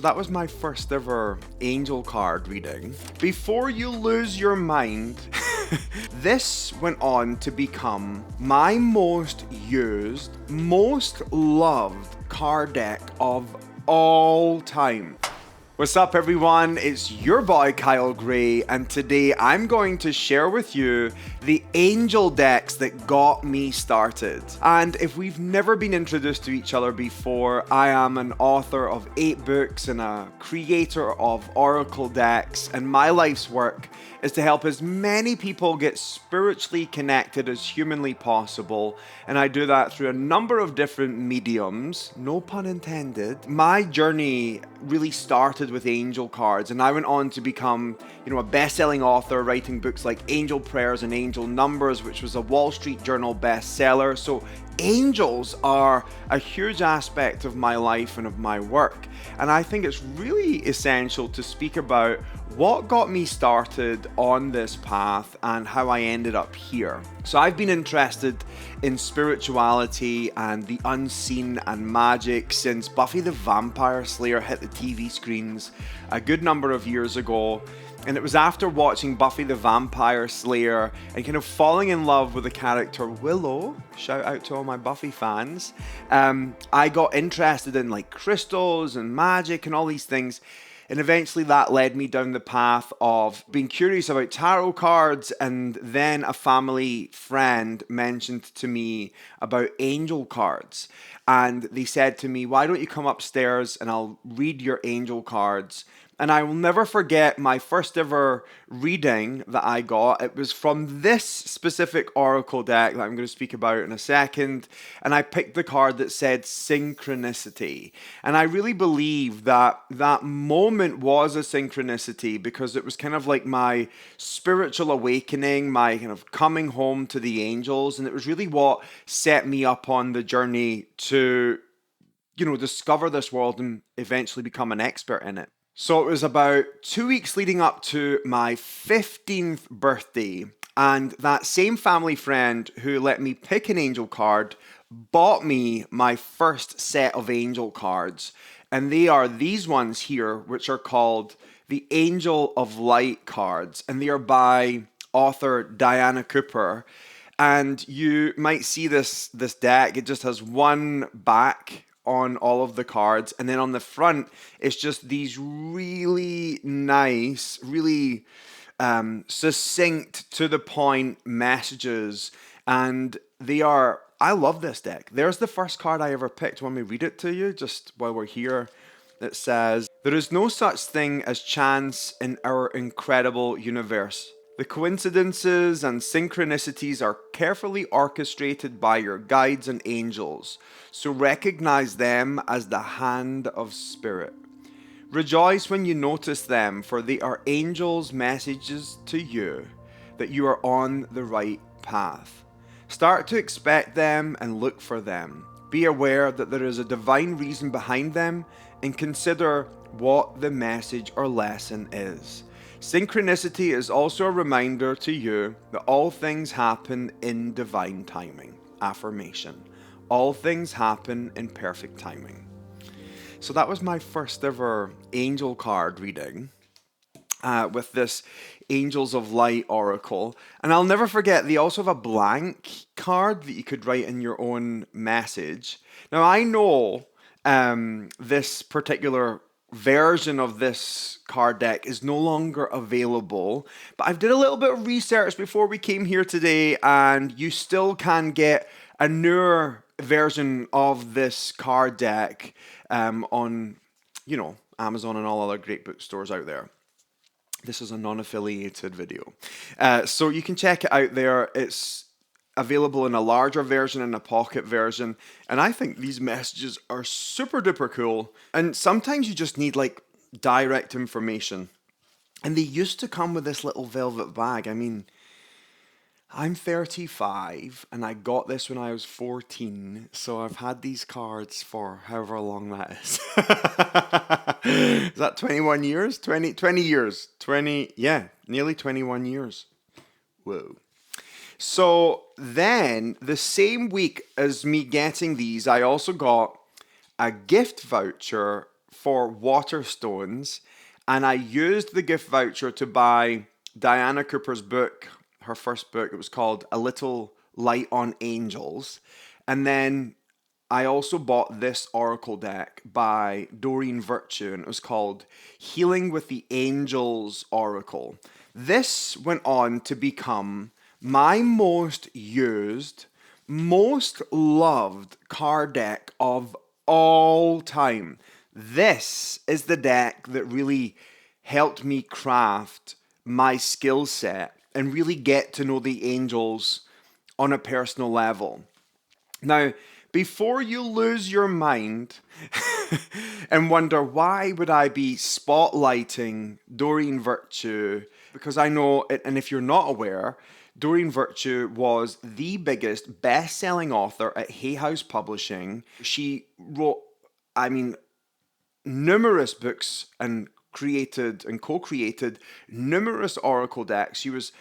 That was my first ever angel card reading. Before you lose your mind, this went on to become my most used, most loved card deck of all time. What's up, everyone? It's your boy Kyle Gray, and today I'm going to share with you the angel decks that got me started. And if we've never been introduced to each other before, I am an author of 8 books and a creator of oracle decks, and my life's work is to help as many people get spiritually connected as humanly possible, and I do that through a number of different mediums, no pun intended. My journey really started with angel cards, and I went on to become, a best-selling author, writing books like Angel Prayers and Angel Numbers, which was a Wall Street Journal bestseller. So angels are a huge aspect of my life and of my work, and I think it's really essential to speak about what got me started on this path and how I ended up here. So I've been interested in spirituality and the unseen and magic since Buffy the Vampire Slayer hit the TV screens a good number of years ago. And it was after watching Buffy the Vampire Slayer and kind of falling in love with the character Willow, shout out to all my Buffy fans, I got interested in like crystals and magic and all these things. And eventually that led me down the path of being curious about tarot cards, and then a family friend mentioned to me about angel cards. And they said to me, why don't you come upstairs and I'll read your angel cards? And I will never forget my first ever reading that I got. It was from this specific oracle deck that I'm going to speak about in a second. And I picked the card that said synchronicity. And I really believe that that moment was a synchronicity because it was kind of like my spiritual awakening, my kind of coming home to the angels. And it was really what set me up on the journey to, discover this world and eventually become an expert in it. So it was about 2 weeks leading up to my 15th birthday, and that same family friend who let me pick an angel card bought me my first set of angel cards, and they are these ones here, which are called the Angel of Light cards, and they are by author Diana Cooper. And you might see this deck, it just has one back on all of the cards, and then on the front it's just these really nice, really succinct, to the point messages, and I love this deck. There's the first card I ever picked. Let me read it to you just while we're here. It says, "There is no such thing as chance in our incredible universe. The coincidences and synchronicities are carefully orchestrated by your guides and angels, so recognize them as the hand of spirit. Rejoice when you notice them, for they are angels' messages to you that you are on the right path. Start to expect them and look for them. Be aware that there is a divine reason behind them, and consider what the message or lesson is. Synchronicity is also a reminder to you that all things happen in divine timing." Affirmation. All things happen in perfect timing. So that was my first ever angel card reading with this Angels of Light oracle. And I'll never forget, they also have a blank card that you could write in your own message. Now I know this particular version of this card deck is no longer available, but I've did a little bit of research before we came here today, and you still can get a newer version of this card deck on Amazon and all other great bookstores out there. This is a non-affiliated video, so you can check it out there. It's available in a larger version and a pocket version, and I think these messages are super duper cool. And sometimes you just need like direct information, and they used to come with this little velvet bag. I mean, I'm 35 and I got this when I was 14, so I've had these cards for however long that is. Is that 21 years? 20 years. Nearly 21 years. Whoa. So then, the same week as me getting these, I also got a gift voucher for Waterstones, and I used the gift voucher to buy Diana Cooper's book, her first book. It was called A Little Light on Angels. And then I also bought this oracle deck by Doreen Virtue, and it was called Healing with the Angels Oracle. This went on to become my most used, most loved card deck of all time. This is the deck that really helped me craft my skill set and really get to know the angels on a personal level. Now, before you lose your mind and wonder why would I be spotlighting Doreen Virtue, because I know it, and if you're not aware, Doreen Virtue was the biggest best-selling author at Hay House Publishing. She wrote, numerous books and created and co-created numerous oracle decks. She was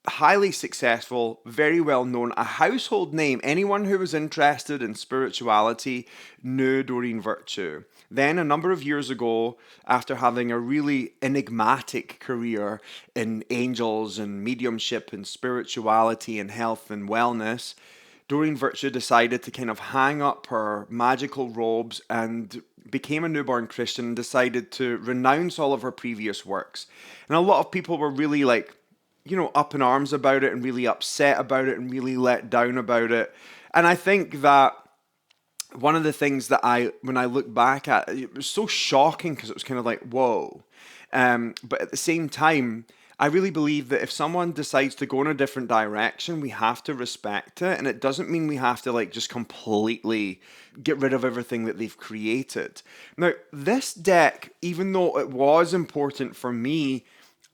highly successful, very well known, a household name. Anyone who was interested in spirituality knew Doreen Virtue. Then, a number of years ago, after having a really enigmatic career in angels and mediumship and spirituality and health and wellness, Doreen Virtue decided to kind of hang up her magical robes and became a newborn Christian and decided to renounce all of her previous works. And a lot of people were really up in arms about it and really upset about it and really let down about it. And I think that one of the things that when I look back at it, it was so shocking because it was kind of like, whoa. But at the same time, I really believe that if someone decides to go in a different direction, we have to respect it. And it doesn't mean we have to just completely get rid of everything that they've created. Now, this deck, even though it was important for me,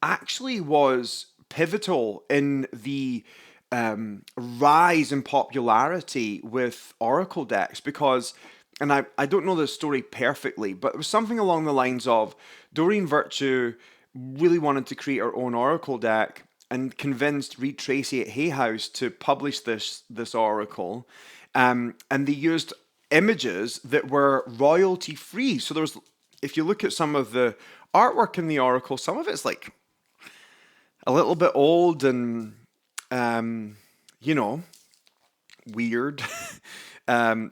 actually was pivotal in the rise in popularity with oracle decks because, and I don't know the story perfectly, but it was something along the lines of Doreen Virtue really wanted to create her own oracle deck and convinced Reed Tracy at Hay House to publish this oracle, and they used images that were royalty free. So there's, if you look at some of the artwork in the oracle, some of it's a little bit old and, weird,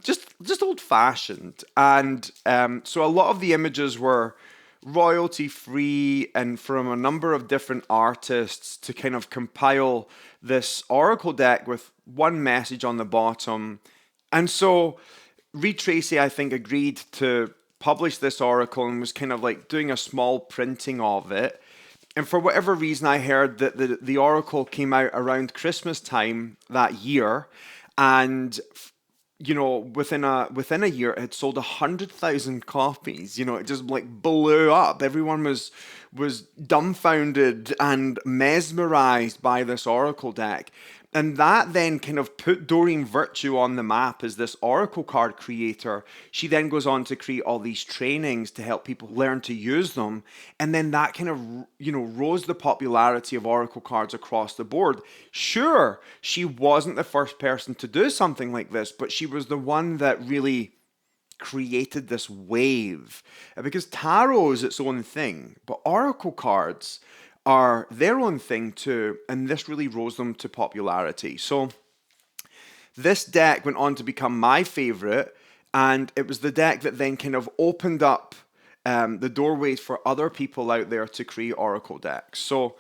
just old fashioned. And so a lot of the images were royalty free and from a number of different artists to kind of compile this oracle deck with one message on the bottom. And so Reed Tracy, I think, agreed to publish this oracle and was kind of doing a small printing of it. And for whatever reason, I heard that the oracle came out around Christmas time that year, and within a year, it had sold 100,000 copies. It just blew up. Everyone was dumbfounded and mesmerized by this oracle deck. And that then kind of put Doreen Virtue on the map as this oracle card creator. She then goes on to create all these trainings to help people learn to use them. And then that kind of, rose the popularity of oracle cards across the board. Sure, she wasn't the first person to do something like this, but she was the one that really created this wave. Because tarot is its own thing, but oracle cards are their own thing too, and this really rose them to popularity. So this deck went on to become my favorite, and it was the deck that then kind of opened up the doorways for other people out there to create oracle decks. So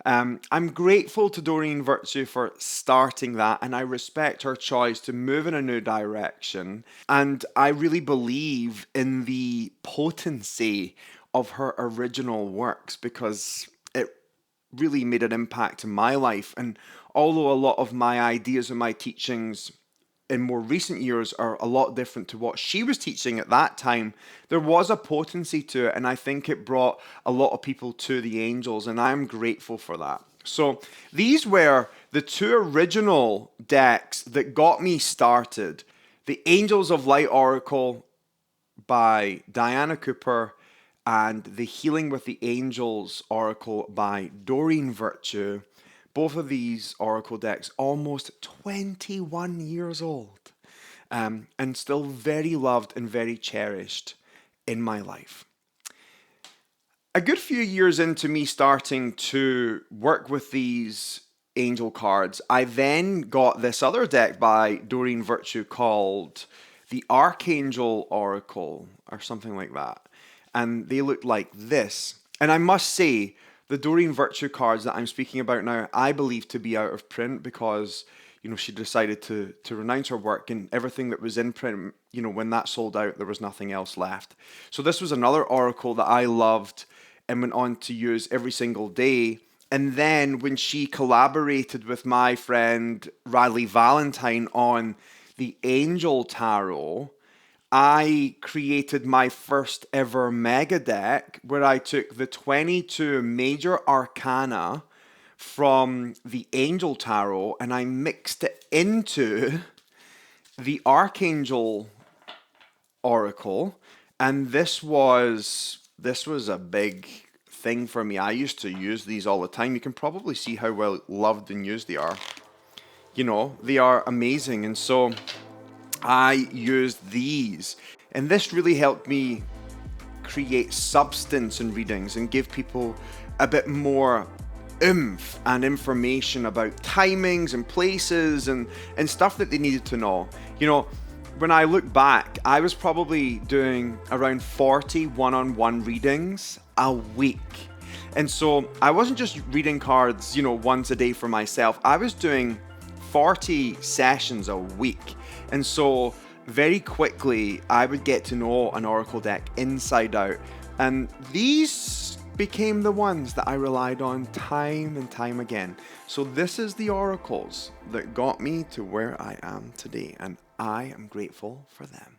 I'm grateful to Doreen Virtue for starting that, and I respect her choice to move in a new direction. And I really believe in the potency of her original works because it really made an impact in my life. And although a lot of my ideas and my teachings in more recent years are a lot different to what she was teaching at that time, there was a potency to it, and I think it brought a lot of people to the angels, and I'm grateful for that. So these were the two original decks that got me started. The Angels of Light Oracle by Diana Cooper and the Healing with the Angels Oracle by Doreen Virtue. Both of these oracle decks almost 21 years old, and still very loved and very cherished in my life. a good few years into me starting to work with these angel cards, I then got this other deck by Doreen Virtue called the Archangel Oracle or something like that. And they look like this. And I must say, the Doreen Virtue cards that I'm speaking about now, I believe to be out of print because, she decided to renounce her work, and everything that was in print, when that sold out, there was nothing else left. So this was another oracle that I loved and went on to use every single day. And then when she collaborated with my friend Radleigh Valentine on the Angel Tarot, I created my first ever mega deck where I took the 22 major arcana from the Angel Tarot and I mixed it into the Archangel Oracle. And this was a big thing for me. I used to use these all the time. You can probably see how well loved and used they are. They are amazing. And so I used these, and this really helped me create substance in readings and give people a bit more oomph and information about timings and places and stuff that they needed to know. When I look back, I was probably doing around 40 one-on-one readings a week. And so I wasn't just reading cards, once a day for myself. I was doing 40 sessions a week. And so very quickly, I would get to know an oracle deck inside out. And these became the ones that I relied on time and time again. So this is the oracles that got me to where I am today. And I am grateful for them.